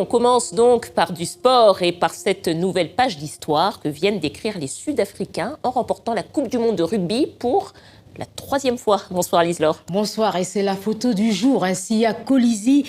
On commence donc par du sport et par cette nouvelle page d'histoire que viennent d'écrire les Sud-Africains en remportant la Coupe du Monde de rugby pour la 3e fois. Bonsoir Lise-Laure. Bonsoir, et c'est la photo du jour. Siya Kolisi,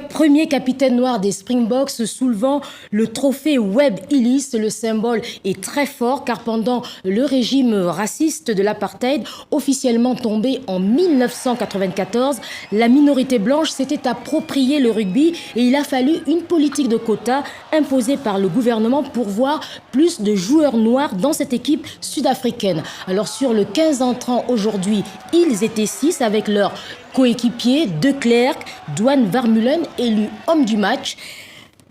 premier capitaine noir des Springboks, soulevant le trophée Webb Ellis. Le symbole est très fort car pendant le régime raciste de l'apartheid, officiellement tombé en 1994, la minorité blanche s'était approprié le rugby et il a fallu une politique de quotas imposée par le gouvernement pour voir plus de joueurs noirs dans cette équipe sud-africaine. Alors sur le 15 entrants aujourd'hui, ils étaient 6 avec leur coéquipier De Klerk, Dwan Vermeulen, élu homme du match.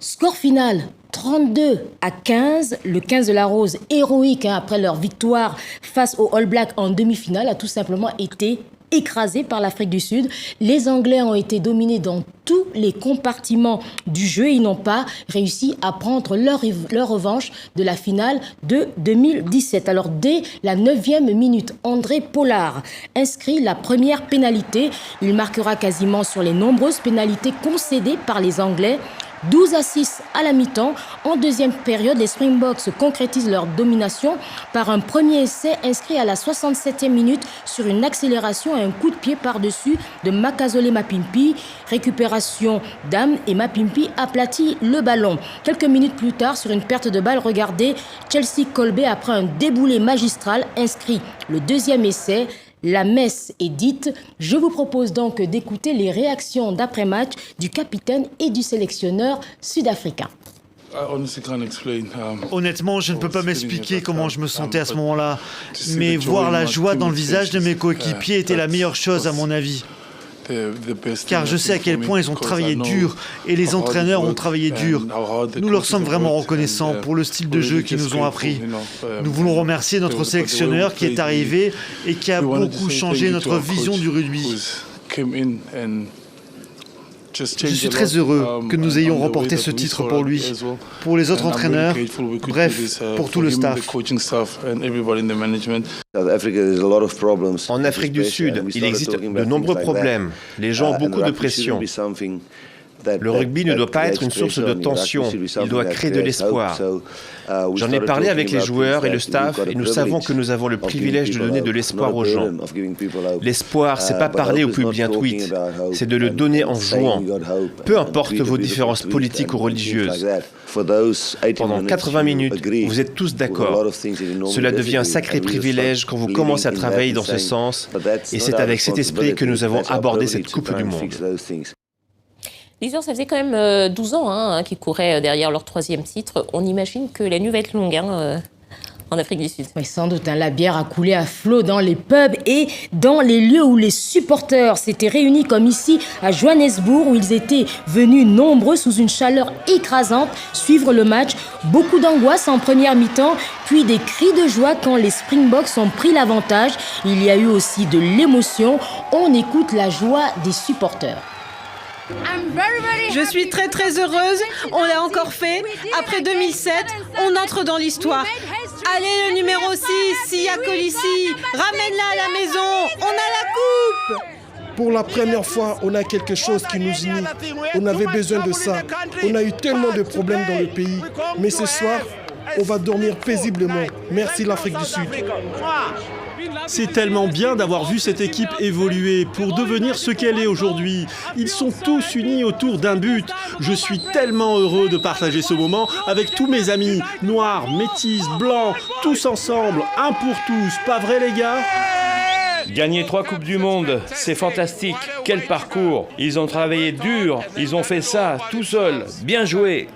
Score final 32-15. Le 15 de la Rose, héroïque après leur victoire face aux All Blacks en demi-finale, a tout simplement été écrasé par l'Afrique du Sud. Les Anglais ont été dominés dans tous les compartiments du jeu. Ils n'ont pas réussi à prendre leur revanche de la finale de 2017. Alors dès la 9e minute, André Pollard inscrit la première pénalité. Il marquera quasiment sur les nombreuses pénalités concédées par les Anglais. 12-6 à la mi-temps. En deuxième période, les Springboks concrétisent leur domination par un premier essai inscrit à la 67e minute sur une accélération et un coup de pied par-dessus de Makazole Mapimpi. Récupération d'âme et Mapimpi aplatit le ballon. Quelques minutes plus tard, sur une perte de balle, regardez, Chelsea Kolbe, après un déboulé magistral, inscrit le deuxième essai. La messe est dite. Je vous propose donc d'écouter les réactions d'après-match du capitaine et du sélectionneur sud-africain. Honnêtement, je ne peux pas m'expliquer comment je me sentais à ce moment-là. Mais voir la joie dans le visage de mes coéquipiers était la meilleure chose à mon avis. Car je sais à quel point ils ont travaillé dur et les entraîneurs ont travaillé dur. Nous leur sommes vraiment reconnaissants pour le style de jeu qu'ils nous ont appris. Nous voulons remercier notre sélectionneur qui est arrivé et qui a beaucoup changé notre vision du rugby. Je suis très heureux que nous ayons remporté ce titre pour lui, pour les autres entraîneurs, bref, pour tout le staff. En Afrique du Sud, il existe de nombreux problèmes. Les gens ont beaucoup de pression. Le rugby ne doit pas être une source de tension, il doit créer de l'espoir. J'en ai parlé avec les joueurs et le staff et nous savons que nous avons le privilège de donner de l'espoir aux gens. L'espoir, c'est pas parler ou publier un tweet, c'est de le donner en jouant. Peu importe vos différences politiques ou religieuses. Pendant 80 minutes, vous êtes tous d'accord. Cela devient un sacré privilège quand vous commencez à travailler dans ce sens et c'est avec cet esprit que nous avons abordé cette Coupe du Monde. Lise-Laure, ça faisait quand même 12 ans qu'ils couraient derrière leur 3e titre. On imagine que la nuit va être longue en Afrique du Sud. Oui, sans doute. La bière a coulé à flot dans les pubs et dans les lieux où les supporters s'étaient réunis, comme ici à Johannesburg, où ils étaient venus nombreux sous une chaleur écrasante suivre le match. Beaucoup d'angoisse en première mi-temps, puis des cris de joie quand les Springboks ont pris l'avantage. Il y a eu aussi de l'émotion. On écoute la joie des supporters. Je suis très très heureuse, on l'a encore fait. Après 2007, on entre dans l'histoire. Allez, le numéro 6, Siya Kolisi, ramène-la à la maison, on a la coupe. Pour la première fois, on a quelque chose qui nous unit. On avait besoin de ça. On a eu tellement de problèmes dans le pays. Mais ce soir, on va dormir paisiblement. Merci l'Afrique du Sud. C'est tellement bien d'avoir vu cette équipe évoluer pour devenir ce qu'elle est aujourd'hui. Ils sont tous unis autour d'un but. Je suis tellement heureux de partager ce moment avec tous mes amis, noirs, métis, blancs, tous ensemble, un pour tous. Pas vrai les gars ? Gagner 3 Coupes du Monde, c'est fantastique. Quel parcours. Ils ont travaillé dur, ils ont fait ça tout seuls. Bien joué.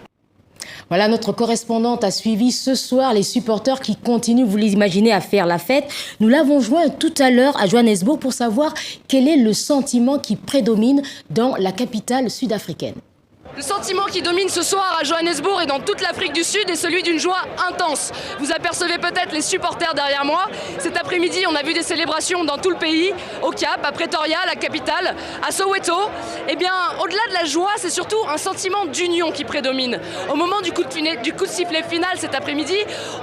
Voilà, notre correspondante a suivi ce soir les supporters qui continuent, vous l'imaginez, à faire la fête. Nous l'avons joint tout à l'heure à Johannesburg pour savoir quel est le sentiment qui prédomine dans la capitale sud-africaine. Le sentiment qui domine ce soir à Johannesburg et dans toute l'Afrique du Sud est celui d'une joie intense. Vous apercevez peut-être les supporters derrière moi. Cet après-midi, on a vu des célébrations dans tout le pays, au Cap, à Pretoria, la capitale, à Soweto. Eh bien, au-delà de la joie, c'est surtout un sentiment d'union qui prédomine. Au moment du coup de sifflet final cet après-midi,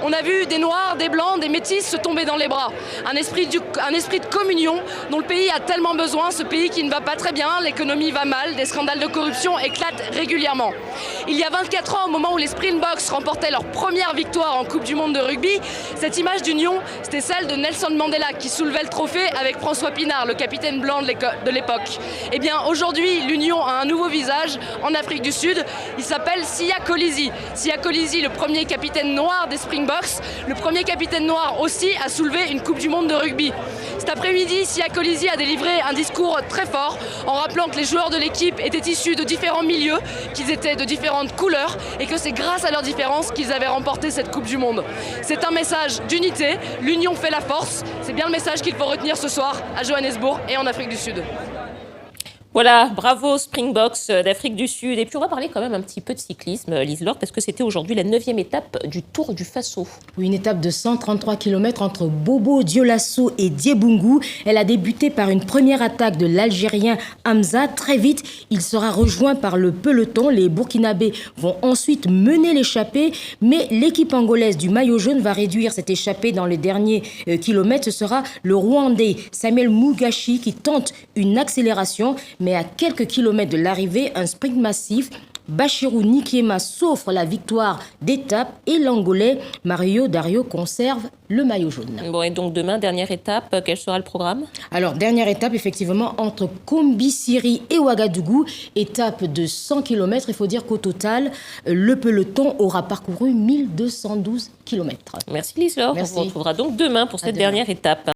on a vu des Noirs, des Blancs, des Métis se tomber dans les bras. Un esprit de communion dont le pays a tellement besoin, ce pays qui ne va pas très bien, l'économie va mal, des scandales de corruption éclatent régulièrement. régulièrement. Il y a 24 ans, au moment où les Springboks remportaient leur première victoire en Coupe du Monde de rugby, cette image d'union, c'était celle de Nelson Mandela qui soulevait le trophée avec François Pinard, le capitaine blanc de l'époque. Eh bien, aujourd'hui, l'union a un nouveau visage en Afrique du Sud. Il s'appelle Siya Kolisi. Siya Kolisi, le premier capitaine noir des Springboks, le premier capitaine noir aussi à soulever une Coupe du Monde de rugby. Cet après-midi, Siya Kolisi a délivré un discours très fort en rappelant que les joueurs de l'équipe étaient issus de différents milieux, qu'ils étaient de différentes couleurs et que c'est grâce à leurs différences qu'ils avaient remporté cette Coupe du Monde. C'est un message d'unité, l'union fait la force. C'est bien le message qu'il faut retenir ce soir à Johannesburg et en Afrique du Sud. Voilà, bravo Springboks d'Afrique du Sud. Et puis on va parler quand même un petit peu de cyclisme, Lise Laure, parce que c'était aujourd'hui la 9e étape du Tour du Faso. Oui, une étape de 133 km entre Bobo Dioulasso et Diebungu. Elle a débuté par une première attaque de l'Algérien Hamza. Très vite, il sera rejoint par le peloton. Les Burkinabés vont ensuite mener l'échappée, mais l'équipe angolaise du maillot jaune va réduire cette échappée dans les derniers kilomètres. Ce sera le Rwandais Samuel Mugashi qui tente une accélération. Mais à quelques kilomètres de l'arrivée, un sprint massif, Bachirou Nikiema s'offre la victoire d'étape et l'Angolais Mario Dario conserve le maillot jaune. Bon, et donc demain, dernière étape, quel sera le programme ? Alors, dernière étape, effectivement, entre Kombi-Siri et Ouagadougou, étape de 100 km. Il faut dire qu'au total, le peloton aura parcouru 1212 km. Merci Lise Laure. On vous retrouvera donc demain pour cette dernière étape.